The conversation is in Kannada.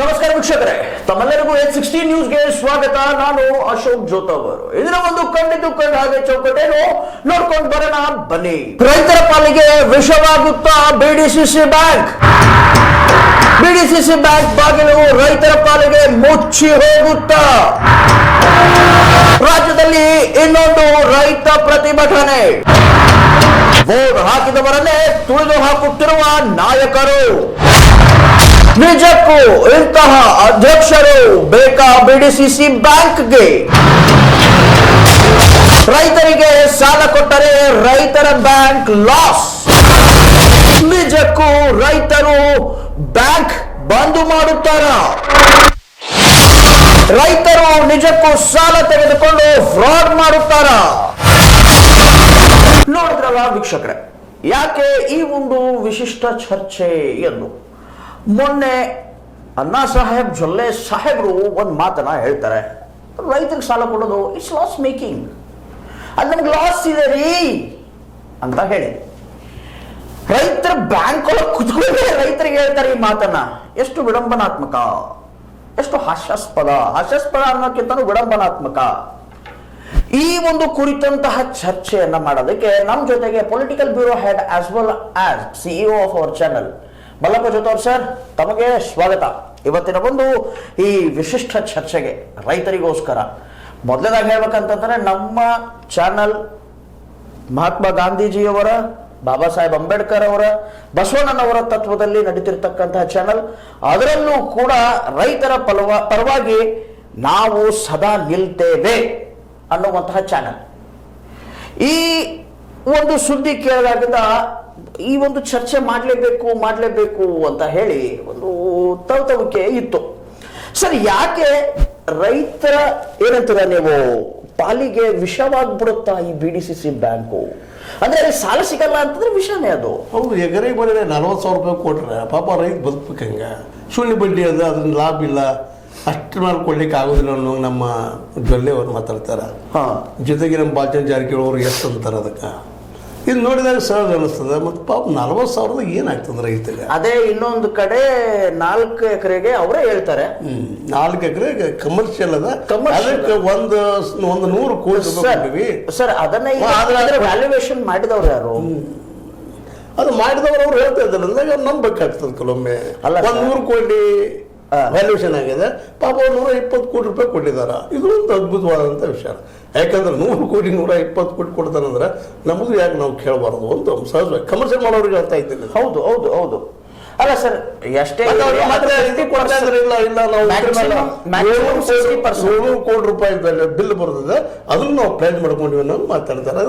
ನಮಸ್ಕಾರ ವೀಕ್ಷಕರೇ, ತಮ್ಮೆಲ್ಲರಿಗೂ H16 ನ್ಯೂಸ್ಗೆ ಸ್ವಾಗತ. ನಾನು ಅಶೋಕ್ ಜೋತವರು. ಇದರ ಒಂದು ಕಂಡಿದ್ದು ಕಂಡ ಹಾಗೆ ಚೌಕಟ್ಟೇನು ನೋಡ್ಕೊಂಡು ಬರೋಣ ಬನ್ನಿ. ರೈತರ ಪಾಲಿಗೆ ವಿಷವಾಗುತ್ತಾ ಬಿಡಿಸಿಸಿ ಬ್ಯಾಂಕ್. ಬಿಡಿಸಿಸಿ ಬ್ಯಾಂಕ್ ಬಾಗಿಲು ರೈತರ ಪಾಲಿಗೆ ಮುಚ್ಚಿ ಹೋಗುತ್ತಾ. ರಾಜ್ಯದಲ್ಲಿ ಇನ್ನೊಂದು ರೈತ ಪ್ರತಿಭಟನೆ. ವೋಟ್ ಹಾಕಿದವರನ್ನೇ ತುಳಿದು ಹಾಕುತ್ತಿರುವ ನಾಯಕರು. ನಿಜಕ್ಕೂ ಇಂತಹ ಅಧ್ಯಕ್ಷರು ಬೇಕಾ ಬಿಡಿಸಿಸಿ ಬ್ಯಾಂಕ್ಗೆ? ರೈತರಿಗೆ ಸಾಲ ಕೊಟ್ಟರೆ ರೈತರ ಬ್ಯಾಂಕ್ ಲಾಸ್. ನಿಜಕ್ಕೂ ರೈತರು ಬ್ಯಾಂಕ್ ಬಂದ್ ಮಾಡುತ್ತಾರ? ರೈತರು ನಿಜಕ್ಕೂ ಸಾಲ ತೆಗೆದುಕೊಂಡು ಫ್ರಾಡ್ ಮಾಡುತ್ತಾರ? ನೋಡಿದ್ರಲ್ಲ ವೀಕ್ಷಕರೇ, ಯಾಕೆ ಈ ಒಂದು ವಿಶಿಷ್ಟ ಚರ್ಚೆ ಎಂದು? ಮೊನ್ನೆ ಅಣ್ಣಾ ಸಾಹೇಬ್ ಜೊಲ್ಲೆ ಸಾಹೇಬ್ರು ಒಂದು ಮಾತನ್ನ ಹೇಳ್ತಾರೆ, ರೈತರಿಗೆ ಸಾಲ ಕೊಡೋದು ಇಟ್ಸ್ ಲಾಸ್ ಮೇಕಿಂಗ್, ಅದು ನಮ್ಗೆ ಲಾಸ್ ಇದೆ ರೀ ಅಂತ ಹೇಳಿ ರೈತರ ಬ್ಯಾಂಕ್ ಒಳಗೆ ಕುತ್ಕೊಂಡ್ರೆ ರೈತರಿಗೆ ಹೇಳ್ತಾರೆ ಈ ಮಾತನ್ನ. ಎಷ್ಟು ವಿಡಂಬನಾತ್ಮಕ, ಎಷ್ಟು ಹಾಸ್ಯಾಸ್ಪದ ಅನ್ನೋಕ್ಕಿಂತ ವಿಡಂಬನಾತ್ಮಕ. ಈ ಒಂದು ಕುರಿತಂತಹ ಚರ್ಚೆಯನ್ನ ಮಾಡೋದಕ್ಕೆ ನಮ್ಮ ಜೊತೆಗೆ political bureau head as well as CEO of our channel Mallappa ಜೋತವ್ರು ಸರ್, ತಮಗೆ ಸ್ವಾಗತ ಇವತ್ತಿನ ಒಂದು ಈ ವಿಶಿಷ್ಟ ಚರ್ಚೆಗೆ ರೈತರಿಗೋಸ್ಕರ. ಮೊದಲನೇದಾಗಿ ಹೇಳ್ಬೇಕಂತಂದ್ರೆ ನಮ್ಮ ಚಾನಲ್ ಮಹಾತ್ಮ ಗಾಂಧೀಜಿಯವರ, ಬಾಬಾ ಸಾಹೇಬ್ ಅಂಬೇಡ್ಕರ್ ಅವರ, ಬಸವಣ್ಣನವರ ತತ್ವದಲ್ಲಿ ನಡೀತಿರ್ತಕ್ಕಂತಹ ಚಾನಲ್. ಅದರಲ್ಲೂ ಕೂಡ ರೈತರ ಪರವಾಗಿ ನಾವು ಸದಾ ನಿಲ್ತೇವೆ ಅನ್ನುವಂತಹ ಚಾನಲ್. ಈ ಒಂದು ಸುದ್ದಿ ಕೇಳಿದಾಗಿಂದ ಈ ಒಂದು ಚರ್ಚೆ ಮಾಡಲೇಬೇಕು ಅಂತ ಹೇಳಿ ಒಂದು ತವತವಿಕೆ ಇತ್ತು. ಸರ್, ಯಾಕೆ ರೈತರ ಏನಂತೀರ ನೀವು ಪಾಲಿಗೆ ವಿಷವಾಗ್ಬಿಡುತ್ತಾ ಈ ಬಿಡಿಸಿಸಿ ಬ್ಯಾಂಕು? ಅಂದ್ರೆ ಸಾಲ ಸಿಗಲ್ಲ ಅಂತಂದ್ರೆ ವಿಷಯನೇ ಅದು. ಹೌದು, ಎಕರೆಗೆ ಬಂದರೆ 40,000 ರೂಪಾಯಿ ಕೊಟ್ರೆ ಪಾಪ ರೈತ ಬದುಕಬೇಕು ಹೆಂಗ? ಶೂನ್ಯ ಬಡ್ಡಿ ಅದ, ಅದನ್ನ ಲಾಭ ಇಲ್ಲ, ಅಷ್ಟು ಮೇಲೆ ಕೊಡ್ಲಿಕ್ಕೆ ಆಗೋದಿಲ್ಲ ಅನ್ನೋ ನಮ್ಮ ಜೊಲ್ಲೆಯವರು ಮಾತಾಡ್ತಾರೆ. ಜೊತೆಗೆ ನಮ್ಮ ಬಾಲಚಂದ್ರ ಜಾರಕಿಹೊಳಿ ಅವರು ಎಷ್ಟು ಅಂತಾರೆ ಅದಕ್ಕೆ. ಇದು ನೋಡಿದಾಗ ಸಹಜ ಅನಿಸ್ತದೆ. ಮತ್ತು ಪಾಪ 40,000 ಏನಾಗ್ತದೆ ರೈತರಿಗೆ? ಅದೇ ಇನ್ನೊಂದು ಕಡೆ 4 ಎಕರೆಗೆ ಅವರೇ ಹೇಳ್ತಾರೆ 4 ಎಕರೆ ಕಮರ್ಷಿಯಲ್ ಅದ, ಅದಕ್ಕೆ ಒಂದು 100 ಕೋಟಿ ರೂಪಾಯಿ. ಸರ್, ಅದನ್ನ ವ್ಯಾಲ್ಯೂಯೇಷನ್ ಮಾಡಿದವ್ರು ಯಾರು? ಅದು ಮಾಡಿದವರು ಅವ್ರು ಹೇಳ್ತಾ ಇದ್ದಾರೆ ಅಂದಾಗ ನಂಬಬೇಕಾಗ್ತದೆ ಕೆಲವೊಮ್ಮೆ. ಅಲ್ಲ, 100 ಕೋಟಿ ವ್ಯಾಲ್ಯೂಷನ್ ಆಗಿದೆ, ಪಾಪ 120 ಕೋಟಿ ರೂಪಾಯಿ ಕೊಟ್ಟಿದ್ದಾರೆ. ಇದು ಒಂದು ಅದ್ಭುತವಾದಂಥ ವಿಷಯ. ಯಾಕಂದ್ರೆ 100 ಕೋಟಿ 120 ಕೋಟಿ ಕೊಡ್ತಾರಂದ್ರೆ ನಮ್ಮದು ಯಾಕೆ ನಾವು ಕೇಳಬಾರ್ದು ಅಂತ ಸಹಜವಾಗಿ ಕಮರ್ಷಿಯಲ್ ಮಾಡೋರಿಗೆ ಹೇಳ್ತಾ ಇದ್ದೀನಿ. ಹೌದು. ಅಲ್ಲ ಸರ್, ಎಷ್ಟೇ ಇಲ್ಲ ನಾವು 700 ಕೋಟಿ ರೂಪಾಯಿ ಬಿಲ್ ಬರ್ತದೆ, ಅದನ್ನು ನಾವು ಪ್ಲಾನ್ ಮಾಡ್ಕೊಂಡಿವಿ ಅನ್ನೋದು ಮಾತಾಡ್ತಾರೆ.